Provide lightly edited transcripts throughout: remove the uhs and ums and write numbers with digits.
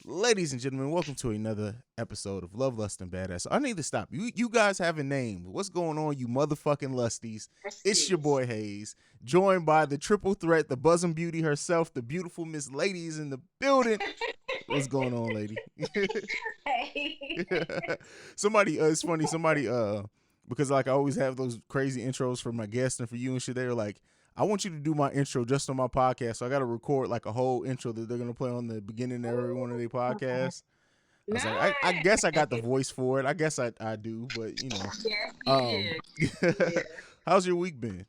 Ladies and gentlemen, welcome to another episode of Love, Lust, and Badass. I need to stop. You guys have a name. What's going on, you motherfucking lusties? It's your boy Haize, joined by the triple threat, the bosom beauty herself, the beautiful Miss Ladies in the building. What's going on, lady? Hey. Somebody, it's funny. Somebody, because like I always have those crazy intros for my guests and for you and shit. They're like, I want you to do my intro just on my podcast. So I got to record like a whole intro that they're going to play on the beginning of every one of their podcasts. I was like, I guess I got the voice for it. I guess I do, but you know. Yes, you do. How's your week been?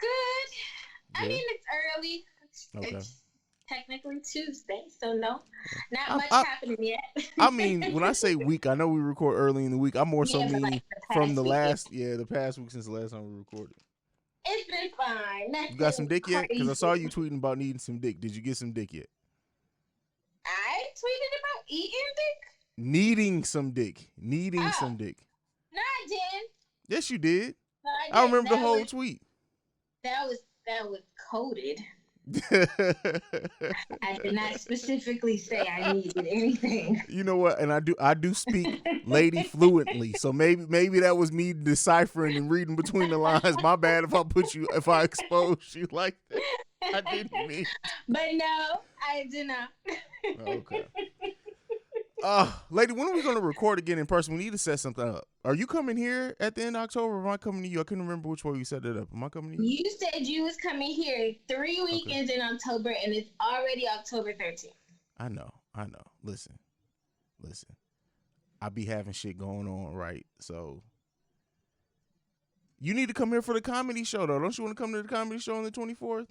Good. I Good? mean, it's early. Okay. It's technically Tuesday, so no, not I- much I- happening yet. I mean, when I say week, I know we record early in the week. I more so Yeah, but, mean like, the from past the week. the past week since the last time we recorded. It's been fine. You got some dick yet? Because I saw Crazy. you tweeting about needing some dick. Did you get some dick yet? I tweeted about eating dick. Needing some dick. Needing Oh. some dick. No, I didn't. Yes, you did. No, I didn't. remember the That whole was- tweet. That was coded. I did not specifically say I needed anything. You know what? And I do speak lady fluently. So maybe that was me deciphering and reading between the lines. My bad if I exposed you like that. I didn't mean. But no, I did not. Okay. Lady, when are we going to record again in person? We need to set something up. Are you coming here at the end of October, or am I coming to you? I couldn't remember which way you set it up. Am I coming to you? You said you was coming here 3 weekends in October, and it's already October 13th. I know. Listen. I be having shit going on, right? So you need to come here for the comedy show, though. Don't you want to come to the comedy show on the 24th?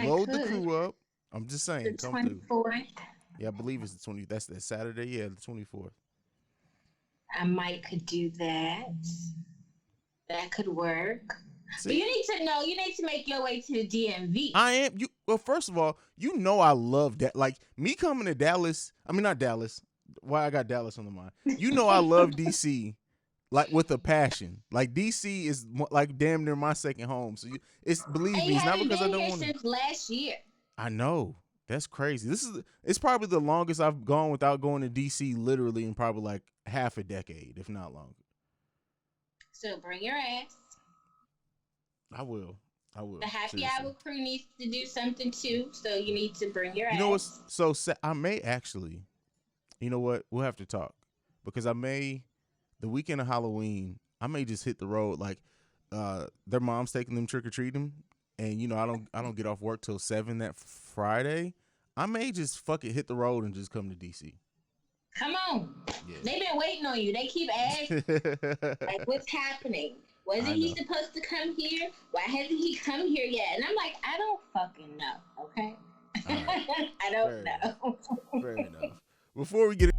Load the crew up. I'm just saying, The come through. 24th. Yeah, I believe it's the 20th. That's that Saturday. Yeah, the 24th. I might could do that. That could work. But See, you need to know, you need to make your way to the DMV. I am you. Well, first of all, you know I love that. Like me coming to Dallas. I mean, not Dallas. Why I got Dallas on the mind? You know I love DC, like with a passion. Like DC is like damn near my second home. So it's believe And me, you it's not haven't because I been don't here want to. since last year. I know. That's crazy. It's probably the longest I've gone without going to DC literally in probably like half a decade, if not longer. So bring your ass. I will. The happy seriously. hour crew needs to do something too, so you need to bring your ass. You know what's so I may actually, you know what? We'll have to talk because I may the weekend of Halloween, I may just hit the road like their mom's taking them trick or treating. And you know, I don't get off work till 7 that Friday. I may just fucking hit the road and just come to DC. Come on. Yeah. They've been waiting on you. They keep asking, like, what's happening? Wasn't he supposed to come here? Why hasn't he come here yet? And I'm like, I don't fucking know, okay? Right. I don't Fair know. Fair enough. Before we get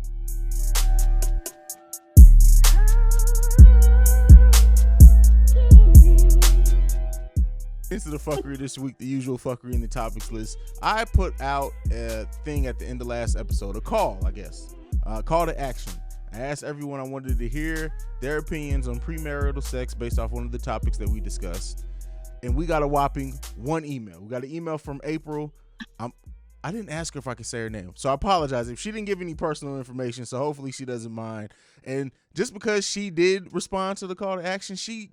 into the fuckery this week, the usual fuckery in the topics list, I put out a thing at the end of last episode, a call, I guess, call to action. I asked everyone I wanted to hear their opinions on premarital sex based off one of the topics that we discussed, and we got a whopping 1 email. We got an email from April. I didn't ask her if I could say her name, so I apologize if she didn't give any personal information, so hopefully she doesn't mind. And just because she did respond to the call to action, she's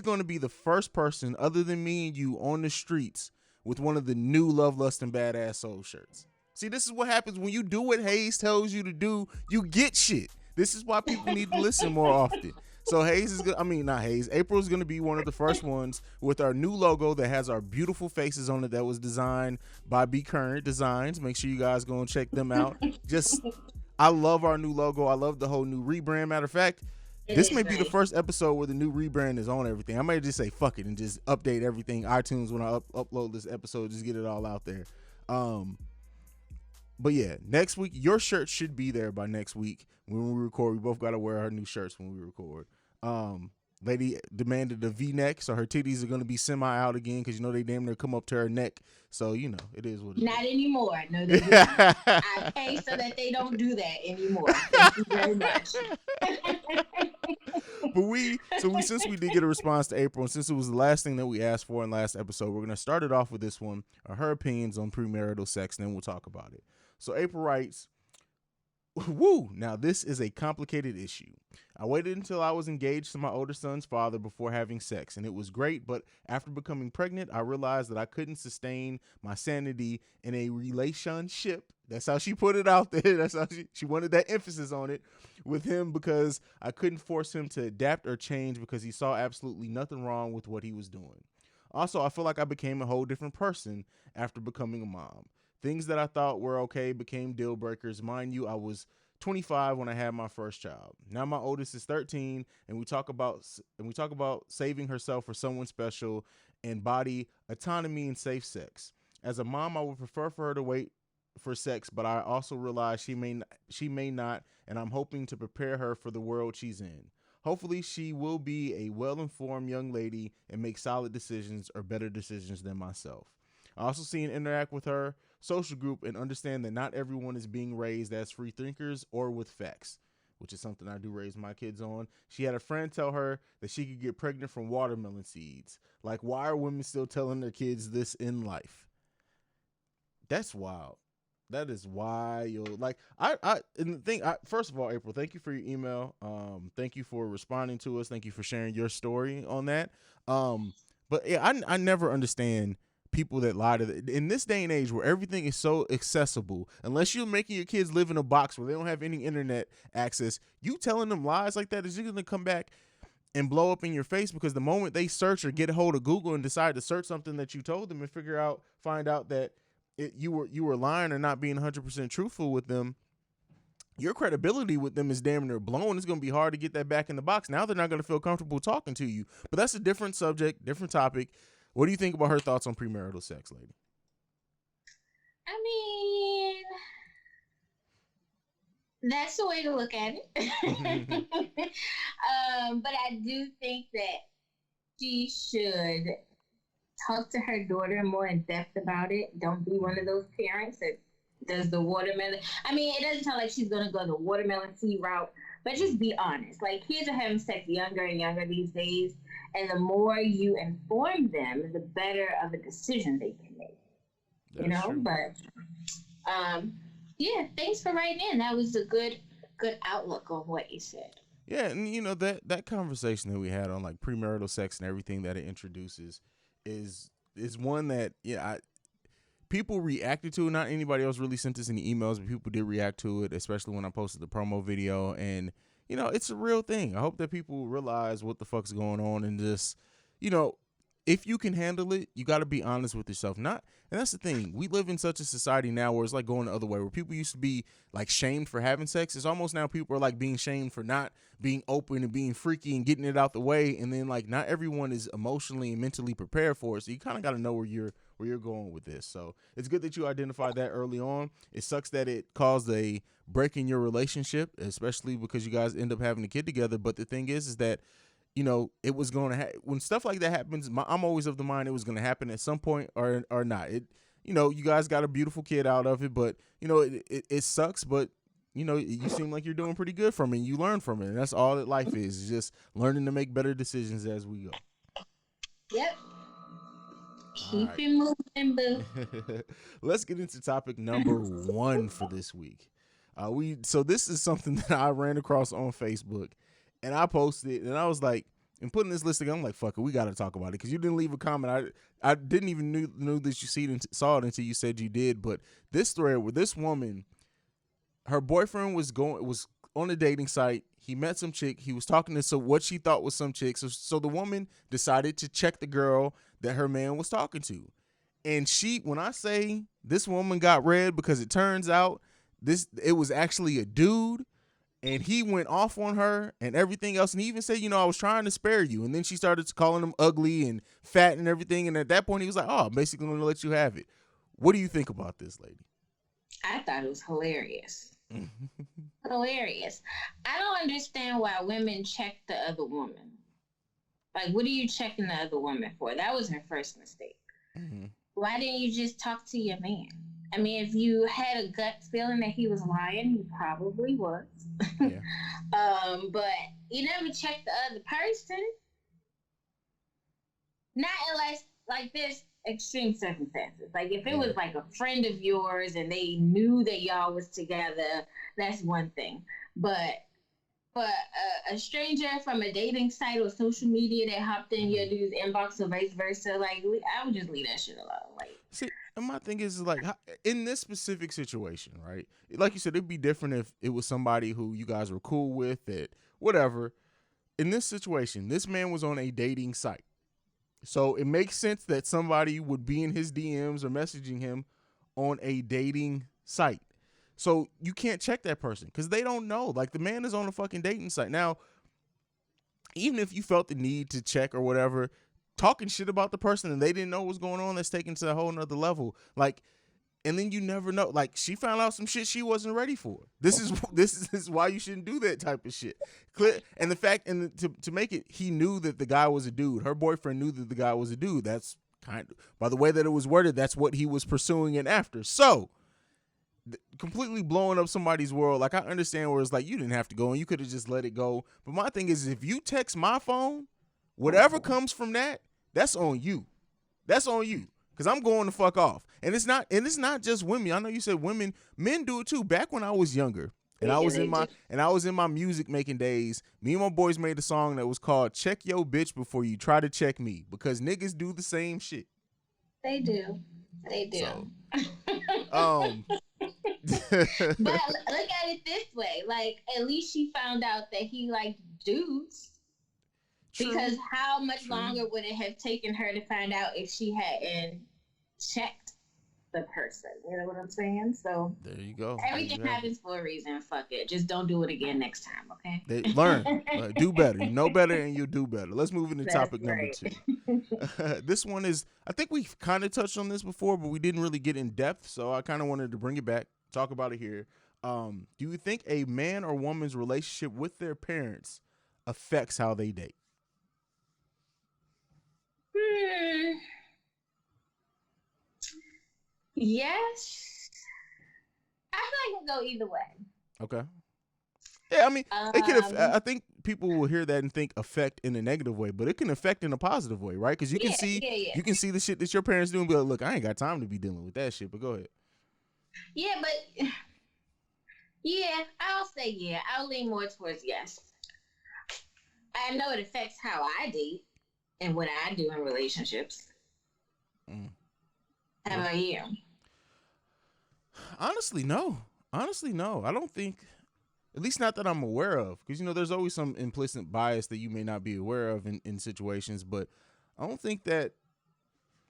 going to be the first person other than me and you on the streets with one of the new Love, Lust, and Badass Soul shirts. See, this is what happens when you do what Haize tells you to do, you get shit. This is why people need to listen more often. So April is going to be one of the first ones with our new logo that has our beautiful faces on it that was designed by Be Current Designs. Make sure you guys go and check them out. I love our new logo. I love the whole new rebrand. Matter of fact, this may be the first episode where the new rebrand is on everything. I might just say fuck it and just update everything. iTunes when I upload this episode, just get it all out there. But yeah, next week, your shirt should be there by next week when we record. We both got to wear our new shirts when we record. Lady demanded a V-neck, so her titties are going to be semi-out again because, you know, they damn near come up to her neck. So, you know, it is what it is. Not anymore. No, they do not. I pay so that they don't do that anymore. Thank you very much. Since we did get a response to April, and since it was the last thing that we asked for in last episode, we're gonna start it off with this one, her opinions on premarital sex, and then we'll talk about it. So April writes, woo, now this is a complicated issue. I waited until I was engaged to my older son's father before having sex, and it was great, but after becoming pregnant, I realized that I couldn't sustain my sanity in a relationship. That's how she put it out there. That's how she wanted that emphasis on it with him, because I couldn't force him to adapt or change because he saw absolutely nothing wrong with what he was doing. Also, I feel like I became a whole different person after becoming a mom. Things that I thought were okay became deal breakers. Mind you, I was 25 when I had my first child. Now my oldest is 13, and we talk about saving herself for someone special and body autonomy and safe sex. As a mom, I would prefer for her to wait for sex, but I also realize she may not, and I'm hoping to prepare her for the world she's in. Hopefully, she will be a well-informed young lady and make solid decisions or better decisions than myself. I also see and interact with her social group and understand that not everyone is being raised as free thinkers or with facts, which is something I do raise my kids on. She had a friend tell her that she could get pregnant from watermelon seeds. Like, why are women still telling their kids this in life? That's wild. That is wild. Like, first of all, April, thank you for your email. Thank you for responding to us. Thank you for sharing your story on that. But yeah, I never understand people that lie to in this day and age where everything is so accessible. Unless you're making your kids live in a box where they don't have any internet access, you telling them lies like that is just going to come back and blow up in your face, because the moment they search or get a hold of Google and decide to search something that you told them and find out that you were lying or not being 100% truthful with them, your credibility with them is damn near blown. It's going to be hard to get that back in the box. Now they're not going to feel comfortable talking to you. But that's a different subject, different topic. What do you think about her thoughts on premarital sex, lady? I mean, that's the way to look at it. But I do think that she should talk to her daughter more in depth about it. Don't be one of those parents that does the watermelon. I mean, it doesn't sound like she's going to go the watermelon seed route, but just be honest. Like, kids are having sex younger and younger these days, and the more you inform them, the better of a decision they can make. That's true. But yeah, thanks for writing in. That was a good outlook on what you said. Yeah, and that conversation that we had on like premarital sex and everything that it introduces is one that people reacted to. Not anybody else really sent us any emails, but people did react to it, especially when I posted the promo video. And it's a real thing. I hope that people realize what the fuck's going on, and just if you can handle it, you got to be honest with yourself. And that's the thing. We live in such a society now where it's like going the other way, where people used to be like shamed for having sex. It's almost now people are like being shamed for not being open and being freaky and getting it out the way. And then like not everyone is emotionally and mentally prepared for it. So you kind of got to know where you're going with this. So it's good that you identified that early on. It sucks that it caused a break in your relationship, especially because you guys end up having a kid together. But the thing is that it was going to when stuff like that happens, I'm always of the mind it was going to happen at some point or not. You guys got a beautiful kid out of it, but it sucks. But you seem like you're doing pretty good from it. And you learn from it, and that's all that life is just learning to make better decisions as we go. Yep. Keep it moving, boo. Let's get into topic number 1 for this week. So this is something that I ran across on Facebook. And I posted it, and I was like, and putting this list together, I'm like, fuck it, we got to talk about it, because you didn't leave a comment. I didn't even knew that you saw it until you said you did. But this thread where this woman, her boyfriend was on a dating site. He met some chick. He was talking to what she thought was some chick. So the woman decided to check the girl that her man was talking to. And when I say this woman got red, because it turns out it was actually a dude. And he went off on her and everything else. And he even said, I was trying to spare you. And then she started calling him ugly and fat and everything. And at that point, he was like, oh, I'm basically going to let you have it. What do you think about this, lady? I thought it was hilarious. Hilarious. I don't understand why women check the other woman. Like, what are you checking the other woman for? That was her first mistake. Mm-hmm. Why didn't you just talk to your man? I mean, if you had a gut feeling that he was lying, he probably was. Yeah. But you never check the other person. Not unless like this extreme circumstances. Like if it was like a friend of yours and they knew that y'all was together, that's one thing. But a stranger from a dating site or social media that hopped in your dude's inbox or vice versa, like I would just leave that shit alone. Like, see, and my thing is like in this specific situation, right? Like you said, it'd be different if it was somebody who you guys were cool with, that whatever. In this situation, this man was on a dating site. So it makes sense that somebody would be in his DMs or messaging him on a dating site. So you can't check that person because they don't know. Like the man is on a fucking dating site. Now, even if you felt the need to check or whatever, talking shit about the person and they didn't know what was going on, that's taken to a whole nother level. Like, and then you never know. Like she found out some shit she wasn't ready for. This is why you shouldn't do that type of shit. And the fact, and to make it, he knew that the guy was a dude. Her boyfriend knew that the guy was a dude. That's kind of, by the way that it was worded, that's what he was pursuing and after. So completely blowing up somebody's world. Like I understand where it's like you didn't have to go and you could have just let it go. But my thing is, if you text my phone, whatever comes from that, that's on you. That's on you. Cause I'm going to fuck off. And it's not just women. I know you said women, men do it too. Back when I was younger and I was in my music making days, me and my boys made a song that was called Check Your Bitch Before You Try to Check Me, because niggas do the same shit. They do. So, but look at it this way. Like at least she found out that he liked dudes. True. Because how much longer would it have taken her to find out if she hadn't checked the person? You know what I'm saying? So there you go. Everything happens for a reason. Fuck it. Just don't do it again next time, okay? Learn. Do better. You know better and you'll do better. Let's move into topic number 2. This one is, I think we've kind of touched on this before, but we didn't really get in depth. So I kind of wanted to bring it back, talk about it here. Do you think a man or woman's relationship with their parents affects how they date? Yes. I feel like it can go either way. Okay. Yeah, I mean, it can. I think people will hear that and think affect in a negative way, but it can affect in a positive way, right? Because you can you can see the shit that your parents do and be like, look, I ain't got time to be dealing with that shit. But go ahead. Yeah, but yeah, I'll say yeah. I'll lean more towards yes. I know it affects how I date and what I do in relationships. How about you? Honestly, no. I don't think, at least not that I'm aware of, because, there's always some implicit bias that you may not be aware of in situations, but I don't think that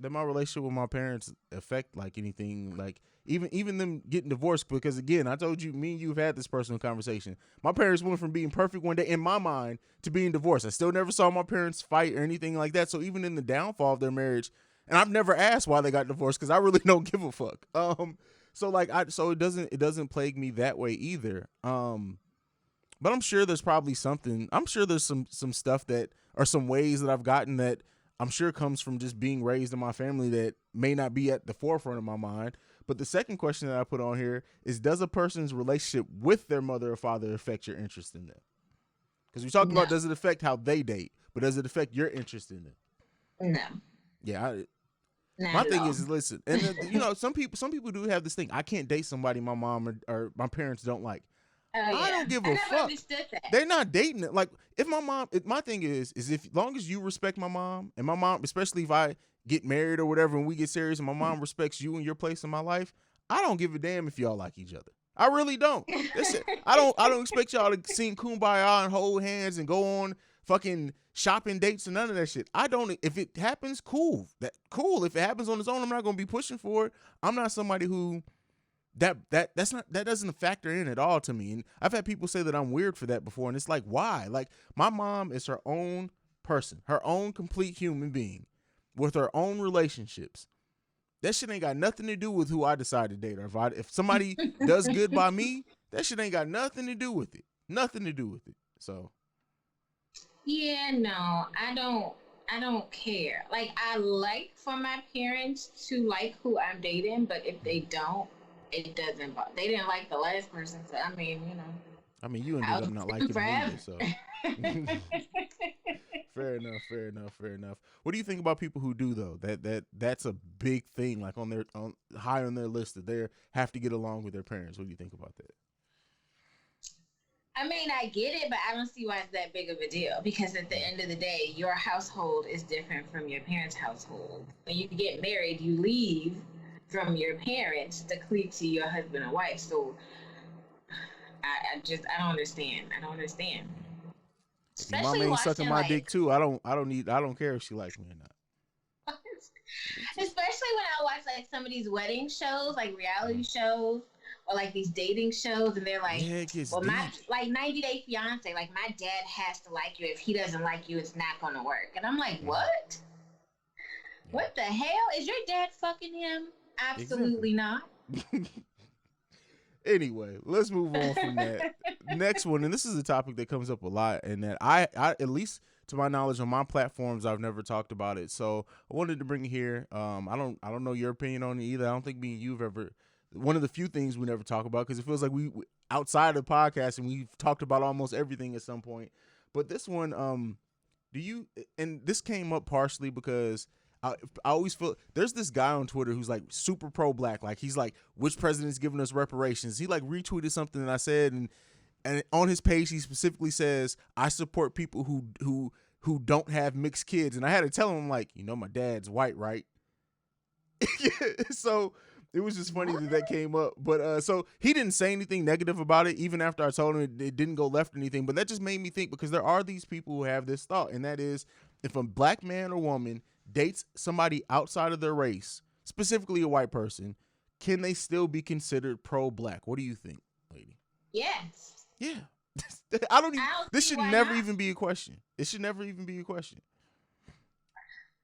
my relationship with my parents affect like anything, like even them getting divorced, because again, I told you, me and you've had this personal conversation. My parents went from being perfect one day in my mind to being divorced. I still never saw my parents fight or anything like that. So even in the downfall of their marriage, and I've never asked why they got divorced because I really don't give a fuck. So it doesn't plague me that way either. But I'm sure there's probably something. I'm sure there's some stuff that, or some ways that I've gotten that I'm sure comes from just being raised in my family that may not be at the forefront of my mind. But the second question that I put on here is, does a person's relationship with their mother or father affect your interest in them? Because we talked about, does it affect how they date, but does it affect your interest in them? No. Yeah. My thing is, listen, and some people do have this thing. I can't date somebody my mom or my parents don't like. I don't give a fuck. They're not dating it. Like if my thing is if long as you respect my mom, and my mom, especially if I get married or whatever and we get serious and my mom respects you and your place in my life, I don't give a damn if y'all like each other. I really don't. I don't expect y'all to sing Kumbaya and hold hands and go on fucking shopping dates and none of that shit. I don't. If it happens, cool. If it happens on its own, I'm not gonna be pushing for it. I'm not somebody who that doesn't factor in at all to me. And I've had people say that I'm weird for that before, and it's like, why? Like my mom is her own person, her own complete human being with her own relationships. That shit ain't got nothing to do with who I decide to date, or if somebody does good by me, that shit ain't got nothing to do with it. Nothing to do with it. So. Yeah, no, I don't. I don't care. Like, I like for my parents to like who I'm dating, but if they don't, it doesn't bother. They didn't like the last person, so I mean, I mean, you ended I'll up not do liking them forever. either, so. Fair enough, fair enough, fair enough. What do you think about people who do though? That's a big thing, like on high on their list that they have to get along with their parents. What do you think about that? I mean, I get it, but I don't see why it's that big of a deal. Because at the end of the day, your household is different from your parents' household. When you get married, you leave from your parents to cleave to your husband and wife. So I don't understand. I don't understand. If your mama Especially ain't sucking watching my like dick too, I don't care if she like me or not. especially when I watch like some of these wedding shows, like reality shows, or like these dating shows, and they're like, Yeah, it gets "Well, deep. my like 90 Day Fiance, like my dad has to like you. If he doesn't like you, it's not gonna work." And I'm like, "What? Yeah. What the hell? Is your dad fucking him? Absolutely not." Anyway, let's move on from that. Next one, and this is a topic that comes up a lot, and that I at least to my knowledge on my platforms, I've never talked about it. So I wanted to bring it here. I don't know your opinion on it either. I don't think me and you've ever. One of the few things we never talk about, because it feels like we outside of the podcast and we've talked about almost everything at some point. But this one, do you? And this came up partially because I always feel there's this guy on Twitter who's like super pro black. Like he's like, which president's giving us reparations? He like retweeted something that I said, and on his page he specifically says, I support people who don't have mixed kids. And I had to tell him, like, my dad's white, right? So it was just funny that came up. But so he didn't say anything negative about it, even after I told him it didn't go left or anything. But that just made me think, because there are these people who have this thought, and that is, if a black man or woman dates somebody outside of their race, specifically a white person, can they still be considered pro-black? What do you think, lady? Yes. Yeah. I don't even. I don't This see should why never not. even be a question. It should never even be a question.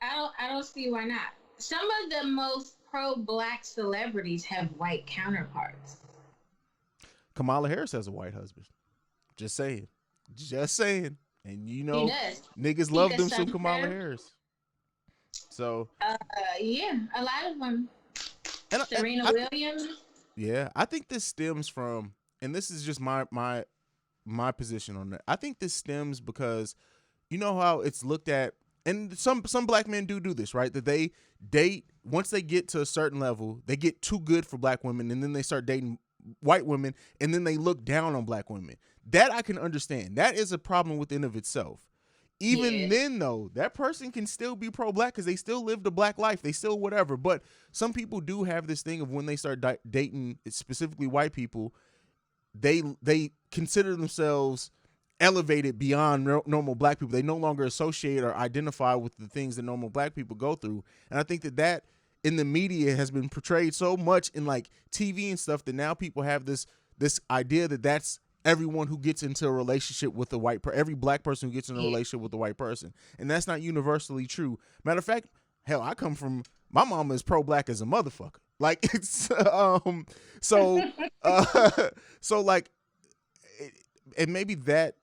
I don't see why not. Some of the most pro-black celebrities have white counterparts. Kamala Harris has a white husband. Just saying. Just saying. And He does. niggas He love does them some some Kamala stuff. Harris. So Yeah, a lot of them. and Serena Williams. yeah, I think this stems from, and this is just my position on that. I think this stems because you know how it's looked at, and some black men do this, right? That they date, once they get to a certain level, they get too good for black women, and then they start dating white women, and then they look down on black women. That I can understand. That is a problem within of itself. Even then, though, that person can still be pro-black because they still lived a black life. They still whatever. But some people do have this thing of when they start dating, specifically white people, they consider themselves elevated beyond normal black people. They no longer associate or identify with the things that normal black people go through. And I think that in the media has been portrayed so much in like TV and stuff that now people have this idea that that's everyone who gets into a relationship with a white person, every black person who gets in a relationship with a white person. And that's not universally true. Matter of fact, hell, I come from, my mama is pro-black as a motherfucker. Like it's so like and maybe that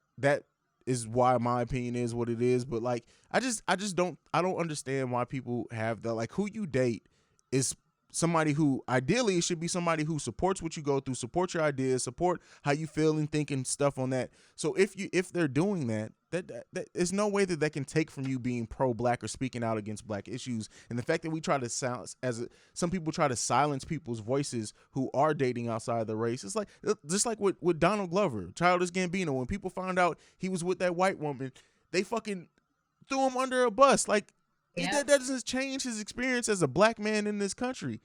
is why my opinion is what it is. But like I don't understand why people have the, like, who you date is somebody who ideally it should be somebody who supports what you go through, support your ideas, support how you feel and think and stuff on that. So if they're doing that there's no way that can take from you being pro-black or speaking out against black issues. And the fact that we try to some people try to silence people's voices who are dating outside the race. It's like, just like with Donald Glover, Childish Gambino, when people found out he was with that white woman, they fucking threw him under a bus. Like, that doesn't change his experience as a black man in this country.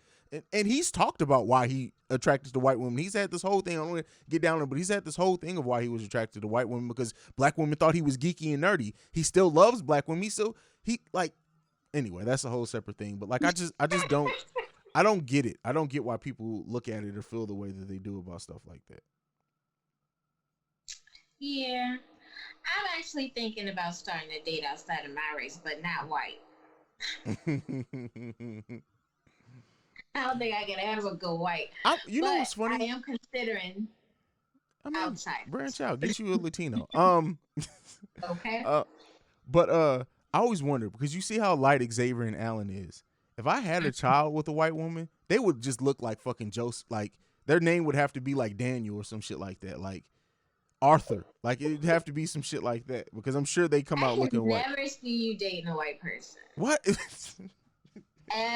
And he's talked about why he attracted to white women. He's had this whole thing. I don't want to get down on it, but he's had this whole thing of why he was attracted to white women, because black women thought he was geeky and nerdy. He still loves black women. Anyway, that's a whole separate thing. But like, I just don't get it. I don't get why people look at it or feel the way that they do about stuff like that. Yeah. I'm actually thinking about starting a date outside of my race, but not white. I don't think I can ever go white. You know what's funny? I am considering outside. Branch out. Get you a Latino. Okay. But I always wonder, because you see how light Xavier and Alan is. If I had a child with a white woman, they would just look like fucking Joseph. Like, their name would have to be like Daniel or some shit like that. Like Arthur. Like, it'd have to be some shit like that, because I'm sure they come out looking white. I never see you dating a white person. What? Ever.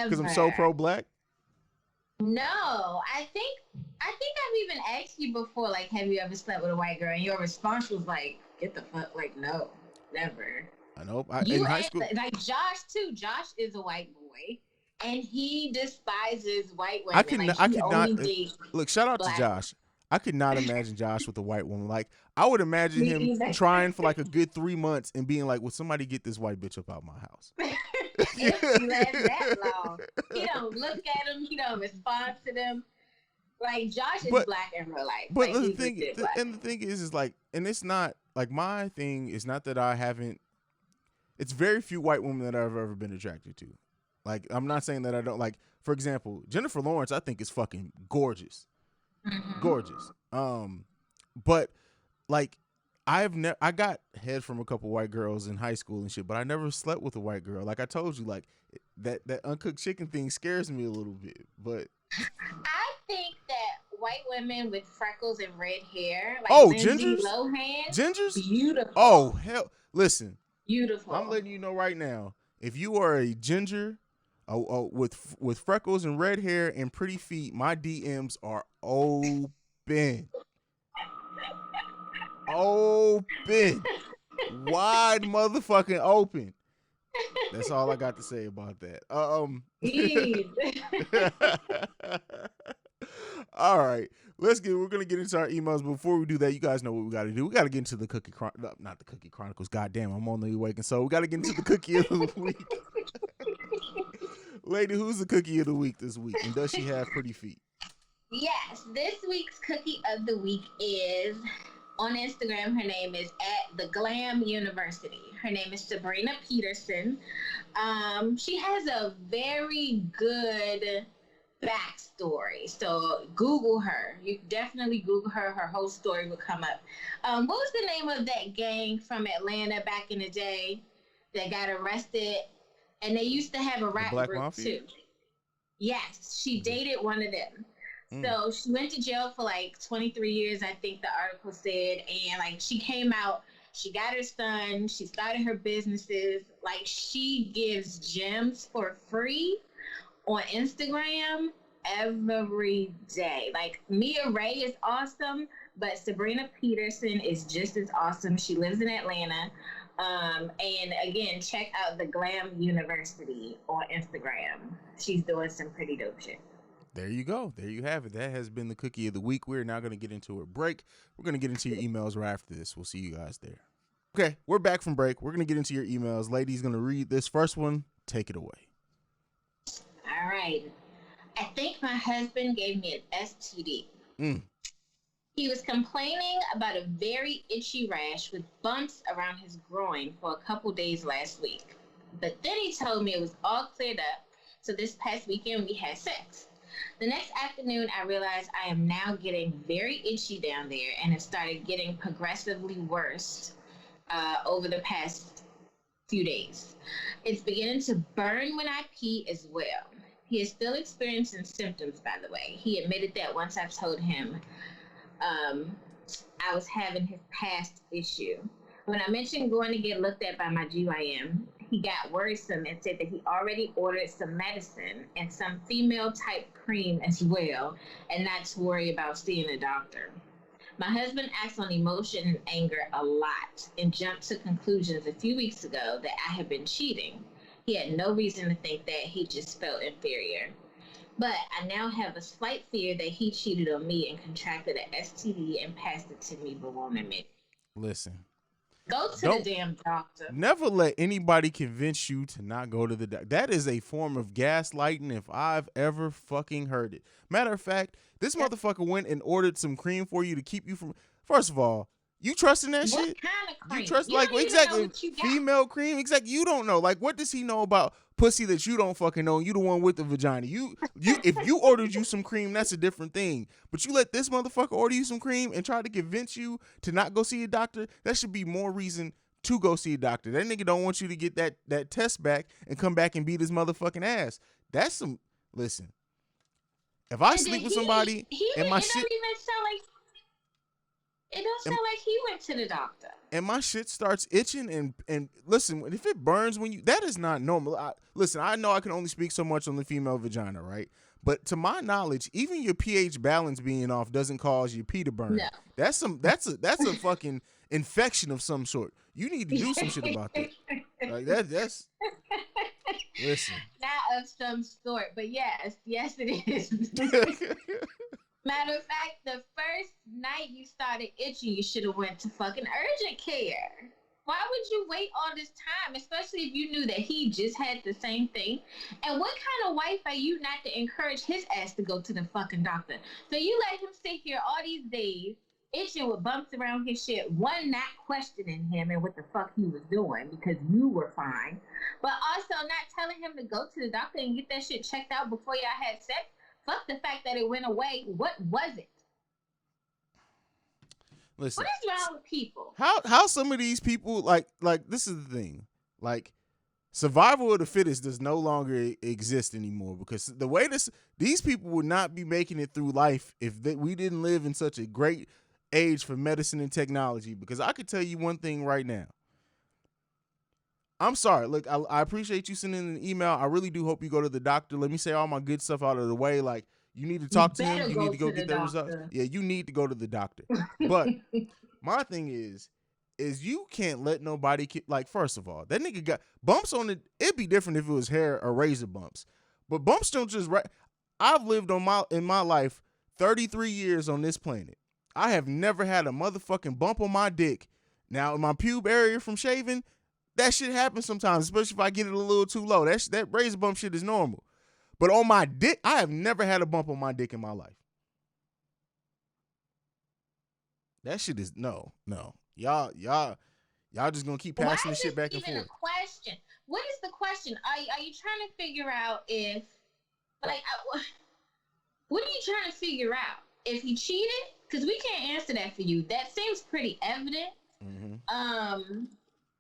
Because I'm so pro-black? No, I think I've even asked you before, like, have you ever slept with a white girl? And your response was like, get the fuck, like, no, never. I know. In high school, like Josh too. Josh is a white boy, and he despises white women. I could not. Look, shout out to Josh. I could not imagine Josh with a white woman. Like, I would imagine him trying for like a good 3 months and being like, "Will somebody get this white bitch up out my house?" If he lasts that long, he don't look at him. He don't respond to them. Like, Josh is black in real life. But like, the thing is like, and it's not like, my thing is not that I haven't. It's very few white women that I've ever been attracted to. Like, I'm not saying that I don't, like, for example, Jennifer Lawrence, I think is fucking gorgeous. Mm-hmm. Gorgeous. But like, I got head from a couple white girls in high school and shit, but I never slept with a white girl. Like I told you, like that uncooked chicken thing scares me a little bit. But I think that white women with freckles and red hair, like Lindsay Lohan, gingers, beautiful. Oh hell, listen, beautiful. I'm letting you know right now, if you are a ginger with freckles and red hair and pretty feet, my DMs are open. Open. Wide motherfucking open. That's all I got to say about that. All right. We're gonna get into our emails. Before we do that, you guys know what we gotta do. We gotta get into the not the Cookie Chronicles. Goddamn, I'm only awake, and so we gotta get into the cookie of the week. Lady, who's the cookie of the week this week? And does she have pretty feet? Yes, this week's cookie of the week is on Instagram. Her name is @theglamuniversity. Her name is Sabrina Peterson. She has a very good backstory. So Google her. You definitely Google her. Her whole story will come up. What was the name of that gang from Atlanta back in the day that got arrested? And they used to have a rap group Mafia? Too. Yes, she dated one of them. So she went to jail for like 23 years, I think the article said. And like, she came out, she got her son, she started her businesses. Like, she gives gems for free on Instagram every day. Like, Mia Ray is awesome, but Sabrina Peterson is just as awesome. She lives in Atlanta. And again, check out the Glam University on Instagram. She's doing some pretty dope shit. There you go. There you have it. That has been the cookie of the week. We're now going to get into a break. We're going to get into your emails right after this. We'll see you guys there. Okay, we're back from break. We're going to get into your emails. Lady's going to read this first one. Take it away. All right. I think my husband gave me an STD. He was complaining about a very itchy rash with bumps around his groin for a couple days last week. But then he told me it was all cleared up. So this past weekend we had sex. The next afternoon, I realized I am now getting very itchy down there, and it started getting progressively worse over the past few days. It's beginning to burn when I pee as well. He is still experiencing symptoms, by the way. He admitted that once I told him I was having his past issue. When I mentioned going to get looked at by my GYN, he got worrisome and said that he already ordered some medicine and some female type cream as well, and not to worry about seeing a doctor. My husband acts on emotion and anger a lot and jumped to conclusions a few weeks ago that I had been cheating. He had no reason to think that. He just felt inferior. But I now have a slight fear that he cheated on me and contracted an STD and passed it to me but won't admit. Listen. Go to the damn doctor. Never let anybody convince you to not go to the doctor. That is a form of gaslighting if I've ever fucking heard it. Matter of fact, this motherfucker went and ordered some cream for you to keep you from... First of all, you trusting that shit? What kind of cream? You trust, like, exactly, female cream? Exactly. You don't know. Like, what does he know about pussy that you don't fucking know? You the one with the vagina. You if you ordered you some cream, that's a different thing. But you let this motherfucker order you some cream and try to convince you to not go see a doctor, that should be more reason to go see a doctor. That nigga don't want you to get that test back and come back and beat his motherfucking ass. That's some, listen, if I sleep with somebody and my shit, it don't sound like he went to the doctor. And my shit starts itching and listen, if it burns when you, that is not normal. Listen, I know I can only speak so much on the female vagina, right? But to my knowledge, even your pH balance being off doesn't cause your pee to burn. No. That's a fucking infection of some sort. You need to do some shit about that. Like that's listen. Not of some sort, but yes it is. Matter of fact, the first night you started itching, you should have went to fucking urgent care. Why would you wait all this time, especially if you knew that he just had the same thing? And what kind of wife are you not to encourage his ass to go to the fucking doctor? So you let him sit here all these days, itching with bumps around his shit, one, not questioning him and what the fuck he was doing because you were fine, but also not telling him to go to the doctor and get that shit checked out before y'all had sex. Fuck the fact that it went away. What was it? Listen, what is wrong with people? How some of these people like this is the thing. Like, survival of the fittest does no longer exist anymore because the way these people would not be making it through life if we didn't live in such a great age for medicine and technology. Because I could tell you one thing right now. I'm sorry. Look, I appreciate you sending an email. I really do hope you go to the doctor. Let me say all my good stuff out of the way. Like, you need to talk to him. You need to go get the results. Yeah, you need to go to the doctor. But my thing is you can't let nobody, like, first of all, that nigga got bumps on it. It'd be different if it was hair or razor bumps. But bumps don't just, I've lived in my life 33 years on this planet. I have never had a motherfucking bump on my dick. Now, in my pube area from shaving, that shit happens sometimes, especially if I get it a little too low. That razor bump shit is normal. But on my dick, I have never had a bump on my dick in my life. That shit is no. Y'all just gonna keep passing this shit back and forth. A question? What is the question? Are you trying to figure out if, like, what are you trying to figure out? If he cheated? Because we can't answer that for you. That seems pretty evident. Mm-hmm.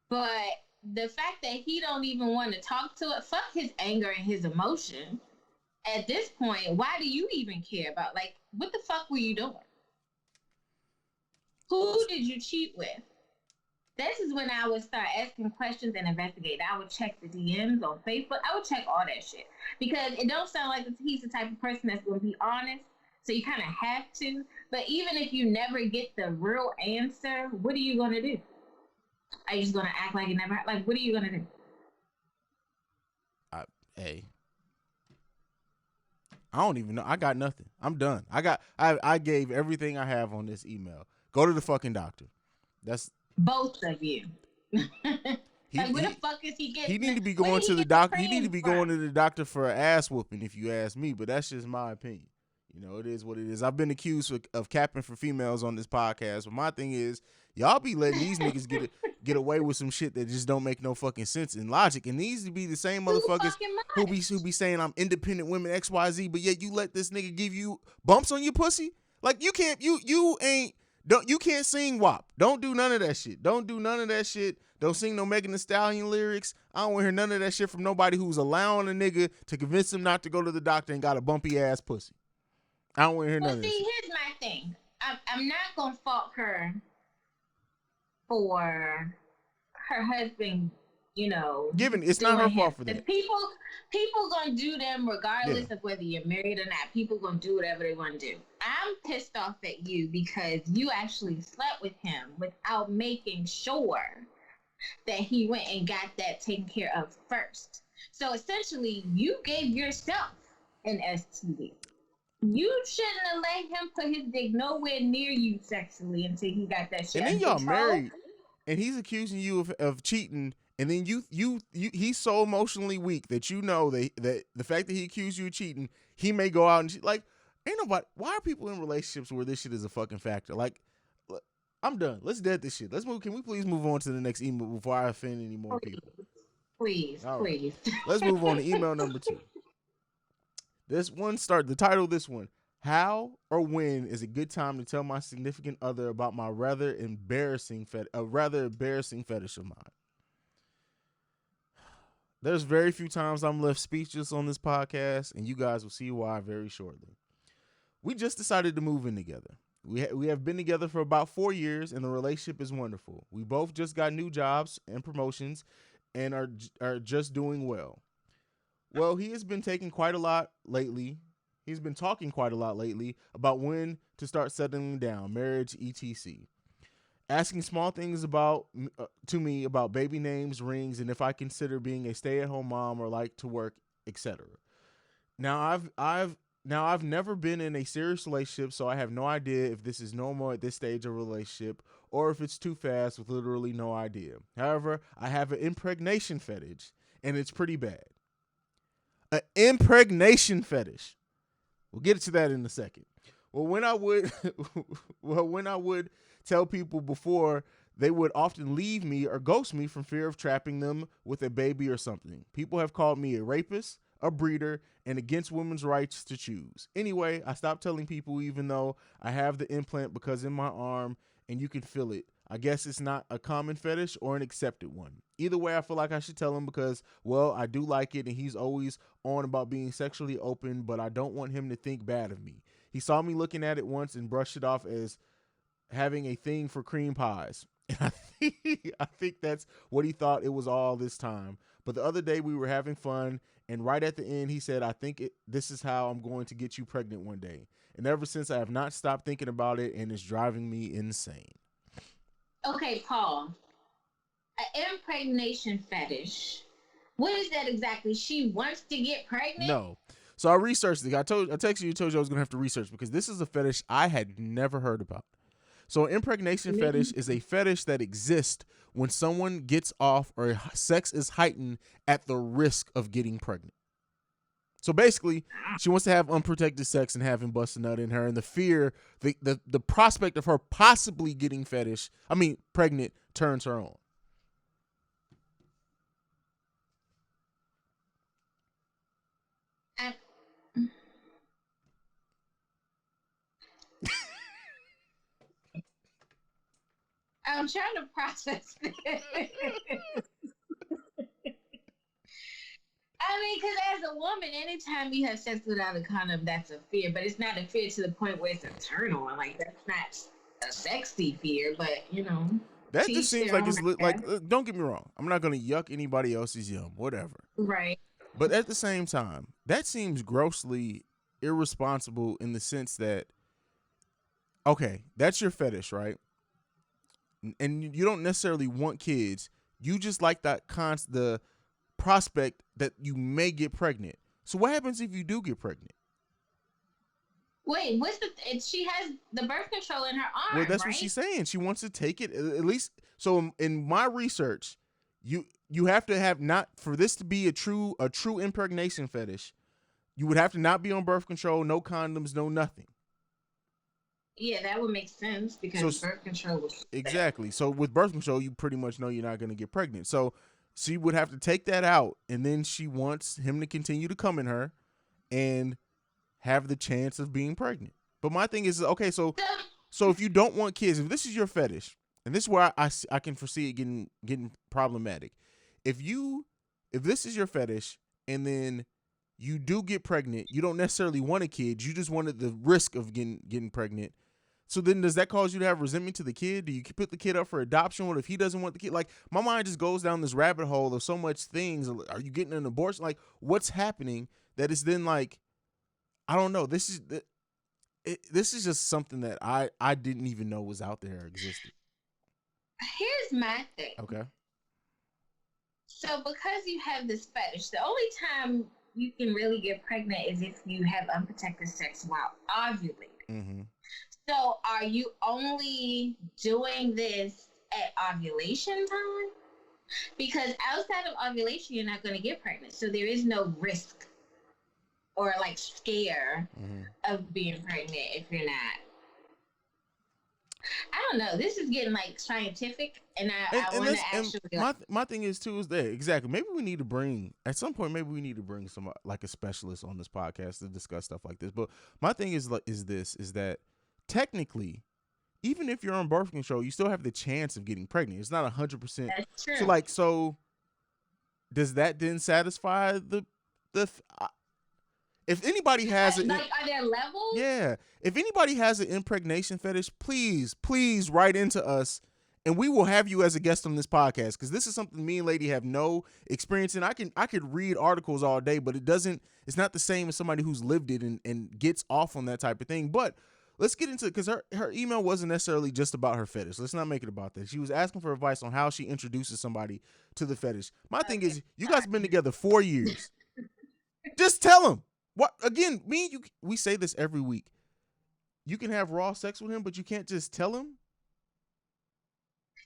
But the fact that he don't even want to talk to it, fuck his anger and his emotion. At this point, why do you even care about, like, what the fuck were you doing? Who did you cheat with? This is when I would start asking questions and investigate. I would check the DMs on Facebook. I would check all that shit. Because it don't sound like he's the type of person that's going to be honest. So you kind of have to. But even if you never get the real answer, what are you going to do? Are you just going to act like it never happened? Like, what are you going to do? Hey. I don't even know. I got nothing. I'm done. I gave everything I have on this email. Go to the fucking doctor. That's both of you. Like, where the fuck is he getting? He need to be going to the doctor. He need to be going to the doctor for an ass whooping, if you ask me. But that's just my opinion. You know, it is what it is. I've been accused of capping for females on this podcast, but my thing is, y'all be letting these niggas get away with some shit that just don't make no fucking sense in logic. And these to be the same motherfuckers who be saying I'm independent women XYZ, but yet you let this nigga give you bumps on your pussy. Like, you can't you can't sing WAP. Don't do none of that shit. Don't do none of that shit. Don't sing no Megan Thee Stallion lyrics. I don't want to hear none of that shit from nobody who's allowing a nigga to convince him not to go to the doctor and got a bumpy ass pussy. I don't want to hear none of that shit. Here's my thing. I'm not going to fault her for her husband, you know. It's not her fault for that. People going to do them regardless of whether you're married or not. People going to do whatever they want to do. I'm pissed off at you because you actually slept with him without making sure that he went and got that taken care of first. So essentially, you gave yourself an STD. You shouldn't have let him put his dick nowhere near you sexually until he got that shit. And then y'all married, and he's accusing you of cheating, and then he's so emotionally weak that you know that the fact that he accused you of cheating, he may go out and cheat. Like, ain't nobody. Why are people in relationships where this shit is a fucking factor? Like, I'm done. Let's dead this shit. Let's move. Can we please move on to the next email before I offend any more people? Please. Let's move on to email number 2. This one the title of this one, How or when is a good time to tell my significant other about my rather embarrassing fetish of mine? There's very few times I'm left speechless on this podcast, and you guys will see why very shortly. We just decided to move in together. We have been together for about 4 years, and the relationship is wonderful. We both just got new jobs and promotions, and are just doing well. Well, he has been taking quite a lot lately. He's been talking quite a lot lately about when to start settling down, marriage, etc. Asking small things to me about baby names, rings, and if I consider being a stay-at-home mom or like to work, etc. Now I've never been in a serious relationship, so I have no idea if this is normal at this stage of a relationship or if it's too fast with literally no idea. However, I have an impregnation fetish, and it's pretty bad. An impregnation fetish. We'll get to that in a second. Well, when I would tell people before, they would often leave me or ghost me from fear of trapping them with a baby or something. People have called me a rapist, a breeder, and against women's rights to choose. Anyway, I stopped telling people even though I have the implant because in my arm and you can feel it. I guess it's not a common fetish or an accepted one. Either way, I feel like I should tell him because, well, I do like it and he's always on about being sexually open, but I don't want him to think bad of me. He saw me looking at it once and brushed it off as having a thing for cream pies. And I think that's what he thought it was all this time. But the other day we were having fun, and right at the end he said, this is how I'm going to get you pregnant one day. And ever since I have not stopped thinking about it, and it's driving me insane. Okay, Paul. An impregnation fetish. What is that exactly? She wants to get pregnant? No. So I researched it. I texted you, told you I was going to have to research because this is a fetish I had never heard about. So impregnation fetish is a fetish that exists when someone gets off or sex is heightened at the risk of getting pregnant. So basically, she wants to have unprotected sex and have him bust a nut in her, and the fear, the prospect of her possibly getting pregnant turns her on. I'm trying to process this. I mean, because as a woman, anytime you have sex without a condom, that's a fear. But it's not a fear to the point where it's a turn on. Like, that's not a sexy fear, but, you know. That just seems like it's like, don't get me wrong. I'm not going to yuck anybody else's yum, whatever. Right. But at the same time, that seems grossly irresponsible in the sense that, okay, that's your fetish, right? And you don't necessarily want kids. You just like that the prospect that you may get pregnant. So what happens if you do get pregnant? Wait, she has the birth control in her arm, well, that's right? what she's saying. She wants to take it at least. So in my research, you have to have not for this to be a true impregnation fetish. You would have to not be on birth control, no condoms, no nothing. Yeah, that would make sense because birth control was exactly. So with birth control, you pretty much know you're not going to get pregnant. So she would have to take that out, and then she wants him to continue to come in her and have the chance of being pregnant. But my thing is, okay, so if you don't want kids, if this is your fetish, and this is where I can foresee it getting problematic. If this is your fetish, and then you do get pregnant, you don't necessarily want a kid, you just wanted the risk of getting pregnant. So then does that cause you to have resentment to the kid? Do you put the kid up for adoption? What if he doesn't want the kid? Like, my mind just goes down this rabbit hole of so much things. Are you getting an abortion? Like, what's happening that is then like, I don't know. This is just something that I didn't even know was out there or existed. Here's my thing. Okay. So because you have this fetish, the only time you can really get pregnant is if you have unprotected sex while ovulating. Mm-hmm. So are you only doing this at ovulation time? Because outside of ovulation, you're not going to get pregnant. So there is no risk or like scare of being pregnant if you're not. I don't know. This is getting like scientific, and And I and want to this and actually like. my thing is too is that exactly maybe we need to bring at some point maybe we need to bring some like a specialist on this podcast to discuss stuff like this. But my thing is like is that technically even if you're on birth control, you still have the chance of getting pregnant. It's not 100%. That's So true. like so does that then satisfy the if anybody has it, Like, are there levels? yeah. If anybody has an impregnation fetish, please write into us, and we will have you as a guest on this podcast because this is something me and Lady have no experience in. I could read articles all day, but it's not the same as somebody who's lived it and gets off on that type of thing. But let's get into it because her email wasn't necessarily just about her fetish. Let's not make it about that. She was asking for advice on how she introduces somebody to the fetish. My thing is, you guys have been together 4 years. Just tell him. What again? Me and you, we say this every week. You can have raw sex with him, but you can't just tell him.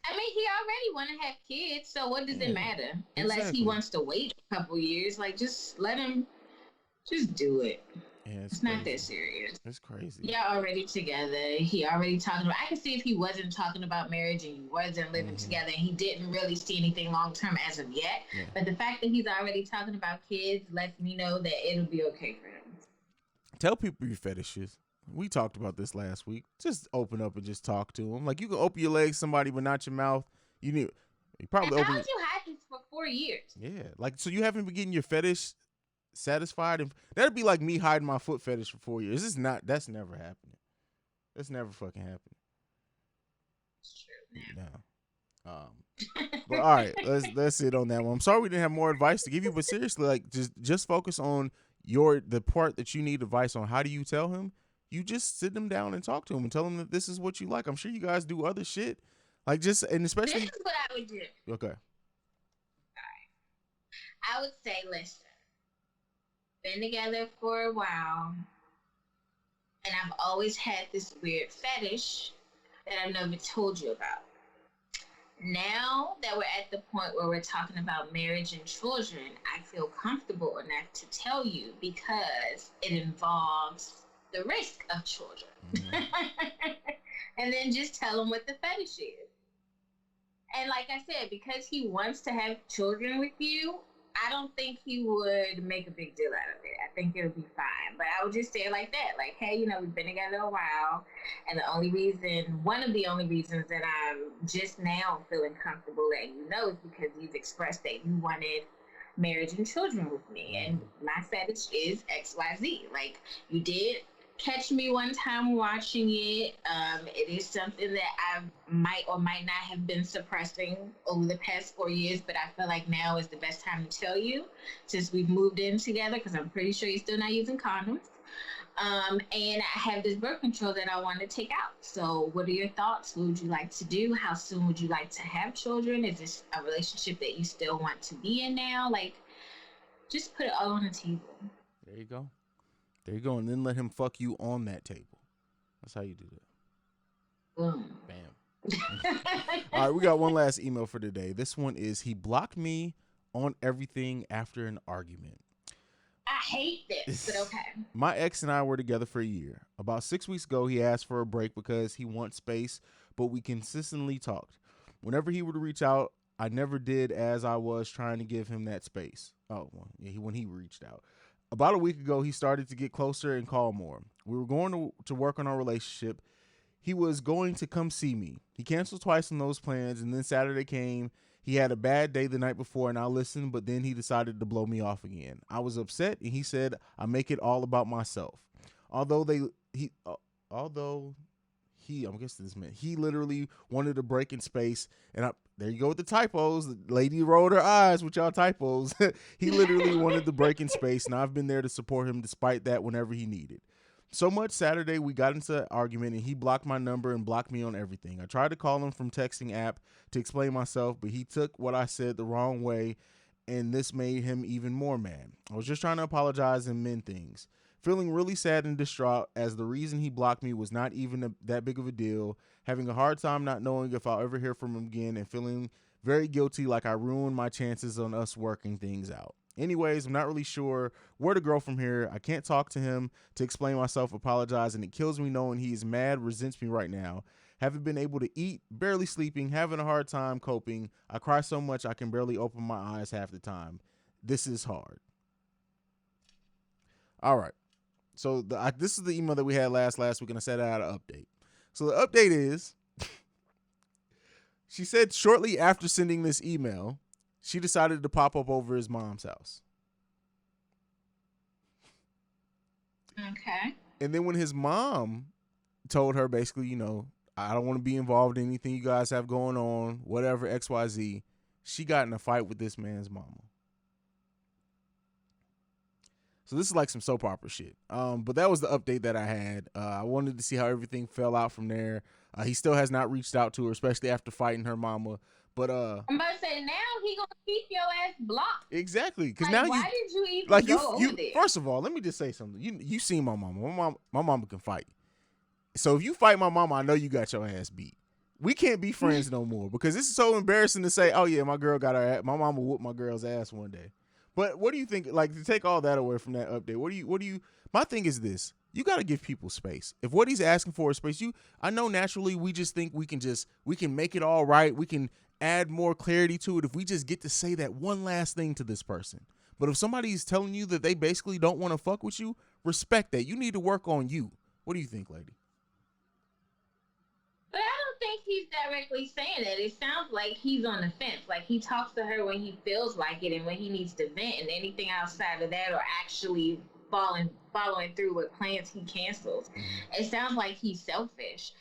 I mean, he already want to have kids, so what does it matter? Unless exactly. he wants to wait a couple years, like just let him, just do it. Yeah, it's not that serious. It's crazy. Y'all already together. He already talking about. I can see if he wasn't talking about marriage and you wasn't living together, and he didn't really see anything long term as of yet. Yeah. But the fact that he's already talking about kids lets me know that it'll be okay for him. Tell people your fetishes. We talked about this last week. Just open up and just talk to them. Like you can open your legs, somebody, but not your mouth. You probably and how would you hide this for 4 years? Yeah, like so you haven't been getting your fetish satisfied, and that'd be like me hiding my foot fetish for 4 years. This is not. That's never happening. That's never fucking happening. It's true. No. But all right, let's sit on that one. I'm sorry we didn't have more advice to give you, but seriously, like just focus on the part that you need advice on. How do you tell him? You just sit them down and talk to him and tell him that this is what you like. I'm sure you guys do other shit, like just and especially. This is what I would do. Okay. All right. I would say, listen. Been together for a while, and I've always had this weird fetish that I've never told you about. Now that we're at the point where we're talking about marriage and children, I feel comfortable enough to tell you because it involves the risk of children. And then just tell him what the fetish is. And like I said, because he wants to have children with you, I don't think he would make a big deal out of it. I think it'll be fine. But I would just say it like that. Like, hey, we've been together a while. And one of the only reasons that I'm just now feeling comfortable letting you know is because you've expressed that you wanted marriage and children with me. And my fetish is XYZ. Like, you did catch me one time watching it. It is something that I might or might not have been suppressing over the past 4 years, but I feel like now is the best time to tell you since we've moved in together, because I'm pretty sure you're still not using condoms. And I have this birth control that I want to take out. So what are your thoughts? What would you like to do? How soon would you like to have children? Is this a relationship that you still want to be in now? Like, just put it all on the table. There you go. There you go. And then let him fuck you on that table. That's how you do that. Boom. Bam. All right, we got one last email for today. This one is, he blocked me on everything after an argument. I hate this, but okay. My ex and I were together for a year. About 6 weeks ago, he asked for a break because he wants space, but we consistently talked. Whenever he would reach out, I never did, as I was trying to give him that space. Oh, well, yeah, when he reached out. About a week ago, he started to get closer and call more. We were going to work on our relationship. He was going to come see me. He canceled twice on those plans, and then Saturday came. He had a bad day the night before, and I listened, but then he decided to blow me off again. I was upset, and he said I make it all about myself. I'm guessing this meant he literally wanted a break in space, and there you go with the typos. The lady rolled her eyes with y'all typos. He literally wanted the break in space, and I've been there to support him despite that whenever he needed. So much Saturday, we got into an argument, and he blocked my number and blocked me on everything. I tried to call him from texting app to explain myself, but he took what I said the wrong way, and this made him even more mad. I was just trying to apologize and mend things. Feeling really sad and distraught as the reason he blocked me was not even that big of a deal, having a hard time not knowing if I'll ever hear from him again, and feeling very guilty like I ruined my chances on us working things out. Anyways, I'm not really sure where to go from here. I can't talk to him to explain myself, apologize, and it kills me knowing he is mad, resents me right now. Haven't been able to eat, barely sleeping, having a hard time coping. I cry so much I can barely open my eyes half the time. This is hard. All right. So this is the email that we had last week, and I said I had an update. So the update is, she said shortly after sending this email, she decided to pop up over his mom's house. Okay. And then when his mom told her basically, you know, I don't want to be involved in anything you guys have going on, whatever, XYZ, she got in a fight with this man's mama. So this is like some soap opera shit. But that was the update that I had. I wanted to see how everything fell out from there. He still has not reached out to her, especially after fighting her mama. But I'm about to say, now he gonna keep your ass blocked. Exactly, because like, now why did you even go over there? First of all, let me just say something. You seen my mama. My mama can fight. So if you fight my mama, I know you got your ass beat. We can't be friends no more because this is so embarrassing to say. Oh yeah, my girl got her ass. My mama whooped my girl's ass one day. But what do you think? Like, to take all that away from that update, what do you? My thing is this: you got to give people space. If what he's asking for is space, I know naturally we just think we can make it all right. We can add more clarity to it if we just get to say that one last thing to this person. But if somebody's telling you that they basically don't want to fuck with you, respect that. You need to work on you. What do you think, lady? But I don't think he's directly saying that. It sounds like he's on the fence. Like, he talks to her when he feels like it and when he needs to vent, and anything outside of that or actually following through with plans he cancels. It sounds like he's selfish.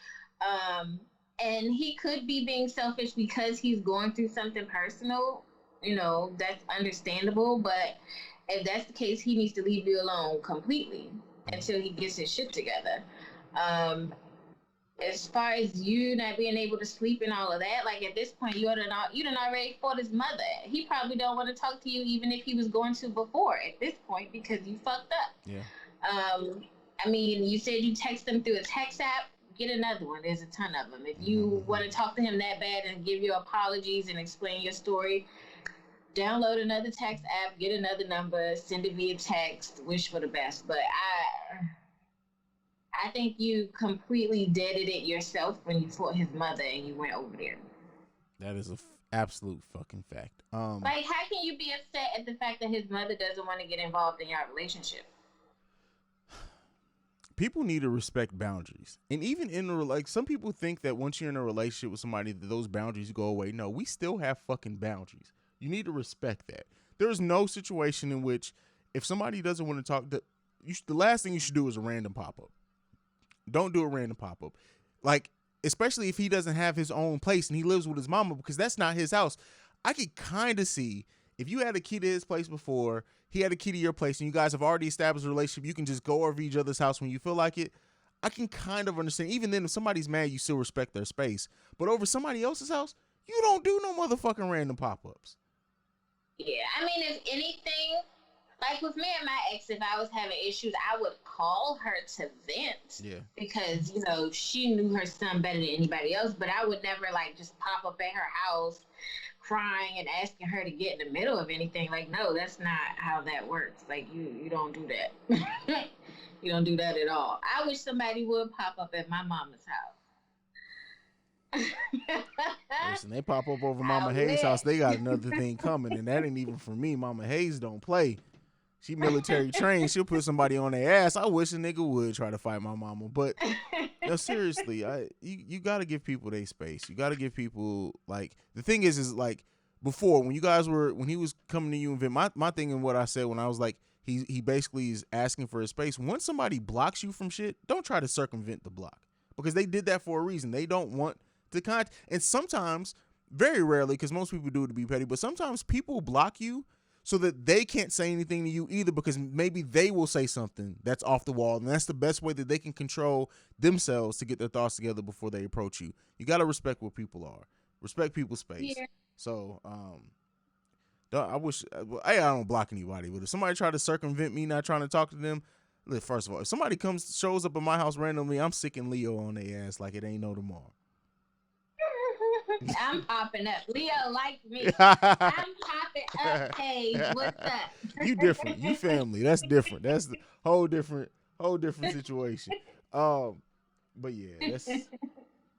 And he could be being selfish because he's going through something personal. You know, that's understandable. But if that's the case, he needs to leave you alone completely until he gets his shit together. As far as you not being able to sleep and all of that, like, at this point, you done already fought his mother. He probably don't want to talk to you even if he was going to before at this point because you fucked up. Yeah. I mean, you said you text him through a text app. Get another one. There's a ton of them. If you want to talk to him that bad and give your apologies and explain your story, download another text app, get another number, send it via text, wish for the best. But I think you completely deaded it yourself when you fought his mother and you went over there. That is an absolute fucking fact. Like, how can you be upset at the fact that his mother doesn't want to get involved in your relationship? People need to respect boundaries. And even like, some people think that once you're in a relationship with somebody that those boundaries go away. No, we still have fucking boundaries. You need to respect that. There's no situation in which if somebody doesn't want to talk, the last thing you should do is a random pop-up. Don't do a random pop-up. Like, especially if he doesn't have his own place and he lives with his mama, because that's not his house. I could kind of see if you had a key to his place before, he had a key to your place, and you guys have already established a relationship, you can just go over each other's house when you feel like it. I can kind of understand. Even then, if somebody's mad, you still respect their space. But over somebody else's house, you don't do no motherfucking random pop-ups. Yeah, I mean, if anything, like with me and my ex, if I was having issues, I would call her to vent. Yeah. Because, you know, she knew her son better than anybody else, but I would never, like, just pop up at her house crying and asking her to get in the middle of anything. Like, no, that's not how that works. Like, you don't do that. You don't do that at all. I wish somebody would pop up at my mama's house. Listen, they pop up over Mama Haize's house, they got another thing coming, and that ain't even for me. Mama Haize don't play. She military trained. She'll put somebody on their ass. I wish a nigga would try to fight my mama. But no, seriously, you got to give people their space. You got to give people, like, the thing is like, before, when he was coming to you and vent, my thing and what I said when I was like, he basically is asking for his space. Once somebody blocks you from shit, don't try to circumvent the block, because they did that for a reason. They don't want to and sometimes, very rarely, because most people do it to be petty, but sometimes people block you so that they can't say anything to you either, because maybe they will say something that's off the wall, and that's the best way that they can control themselves to get their thoughts together before they approach you. You got to respect where people are. Respect people's space. Yeah. So, I don't block anybody, but if somebody try to circumvent me not trying to talk to them, first of all, if somebody shows up at my house randomly, I'm sicking Leo on their ass like it ain't no tomorrow. I'm popping up. Leo like me. I'm popping up. Hey, what's up? You different. You family. That's different. That's the whole different situation. But yeah,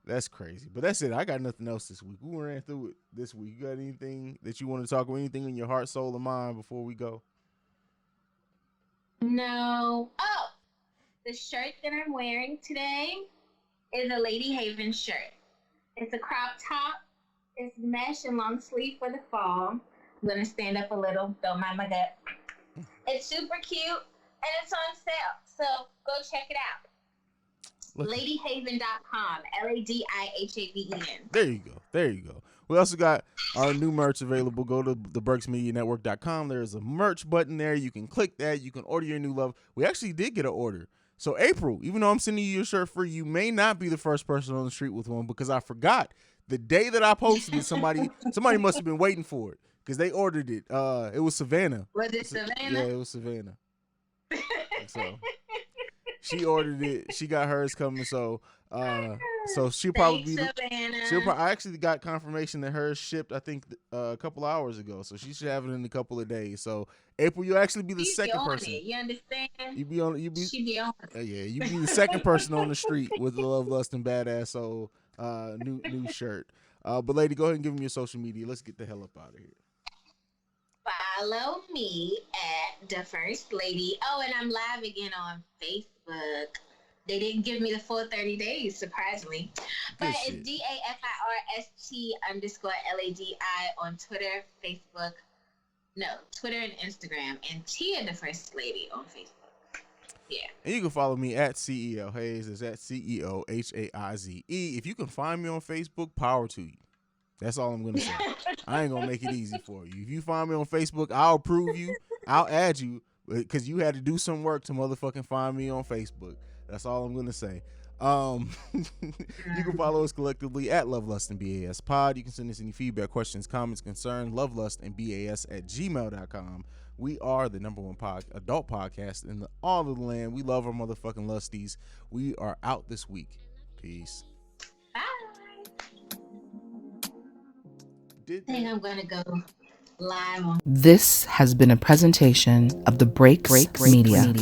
That's crazy. But that's it. I got nothing else this week. We ran through it this week. You got anything that you want to talk about? Anything in your heart, soul, or mind before we go? No. Oh, the shirt that I'm wearing today is a Ladi Haize shirt. It's a crop top. It's mesh and long sleeve for the fall. I'm going to stand up a little. Don't mind my gut. It's super cute, and it's on sale. So go check it out. LadiHaven.com. LADIHAVEN. There you go. There you go. We also got our new merch available. Go to theberksmedianetwork.com. There's a merch button there. You can click that. You can order your new love. We actually did get an order. So April, even though I'm sending you your shirt free, you may not be the first person on the street with one because I forgot the day that I posted it. Somebody must have been waiting for it because they ordered it. It was Savannah. Was it Savannah? Yeah, it was Savannah. So she ordered it. She got hers coming. So she'll probably I actually got confirmation that hers shipped, I think, a couple hours ago. So she should have it in a couple of days. So April, you'll actually be the second person. You understand? She be on. You be the second person on the street with the Love, Lust, and Badass Soul new shirt. But lady, go ahead and give them your social media. Let's get the hell up out of here. Follow me at The First Lady. Oh, and I'm live again on Facebook. They didn't give me the full 30 days, surprisingly. But it's DAFIRST_LADI on Twitter, Facebook. No, Twitter and Instagram. And Tia, The First Lady on Facebook. Yeah. And you can follow me at CEO Haize. It's at CEOHAIZE. If you can find me on Facebook, power to you. That's all I'm going to say. I ain't going to make it easy for you. If you find me on Facebook, I'll approve you. I'll add you because you had to do some work to motherfucking find me on Facebook. That's all I'm going to say. You can follow us collectively at Love, Lust, and BAS Pod. You can send us any feedback, questions, comments, concerns, lovelustandbas@gmail.com. We are the number one adult podcast in all of the land. We love our motherfucking lusties. We are out this week. Peace. Bye. I think I'm going to go live on. This has been a presentation of the Breaks Media.